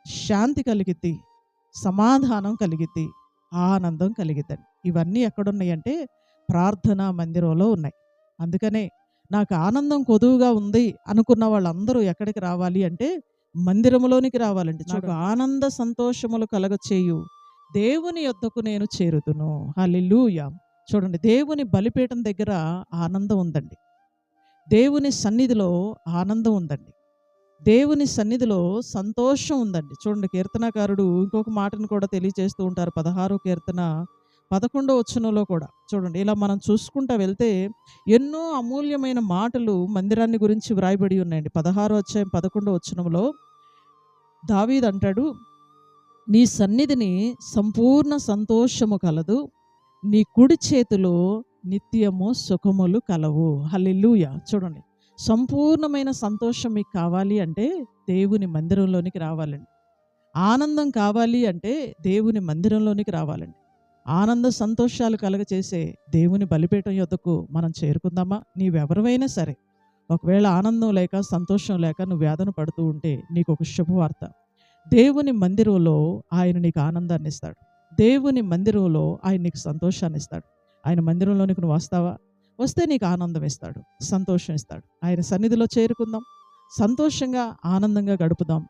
శాంతి కలిగిద్ది, సమాధానం కలిగిద్ది, ఆనందం కలిగిద్దండి. ఇవన్నీ ఎక్కడున్నాయంటే ప్రార్థనా మందిరంలో ఉన్నాయి. అందుకనే నాకు ఆనందం కొదువుగా ఉంది అనుకున్న వాళ్ళందరూ ఎక్కడికి రావాలి అంటే మందిరములోనికి రావాలండి. నాకు ఆనంద సంతోషములు కలగచేయు దేవుని యొద్దకు నేను చేరుదును. హల్లెలూయా. చూడండి, దేవుని బలిపీఠం దగ్గర ఆనందం ఉందండి. దేవుని సన్నిధిలో ఆనందం ఉందండి. దేవుని సన్నిధిలో సంతోషం ఉందండి. చూడండి, కీర్తనాకారుడు ఇంకొక మాటను కూడా తెలియజేస్తూ ఉంటారు. 16వ కీర్తన 11వ వచనంలో కూడా చూడండి, ఇలా మనం చూసుకుంటా వెళ్తే ఎన్నో అమూల్యమైన మాటలు మందిరాన్ని గురించి వ్రాయబడి ఉన్నాయండి. 16వ అధ్యాయం 11వ వచనంలో దావీదు అంటాడు, నీ సన్నిధిని సంపూర్ణ సంతోషము కలదు, నీ కుడి చేతిలో నిత్యము సుఖములు కలవు. హల్లెలూయా. చూడండి, సంపూర్ణమైన సంతోషం మీకు కావాలి అంటే దేవుని మందిరంలోనికి రావాలండి. ఆనందం కావాలి అంటే దేవుని మందిరంలోనికి రావాలండి. ఆనంద సంతోషాలు కలగచేసే దేవుని బలిపీఠం యొద్దకు మనం చేరుకుందామా? నీవెవరివైనా సరే, ఒకవేళ ఆనందం లేక సంతోషం లేక నువ్వు వేదన పడుతూ ఉంటే నీకు ఒక శుభవార్త. దేవుని మందిరంలో ఆయన నీకు ఆనందాన్ని ఇస్తాడు. దేవుని మందిరంలో ఆయన నీకు సంతోషాన్ని ఇస్తాడు. ఆయన మందిరంలోనికి నువ్వు వస్తావా? వస్తే నీకు ఆనందం ఇస్తాడు, సంతోషం ఇస్తాడు. ఆయన సన్నిధిలో చేరుకుందాం, సంతోషంగా ఆనందంగా గడుపుదాం.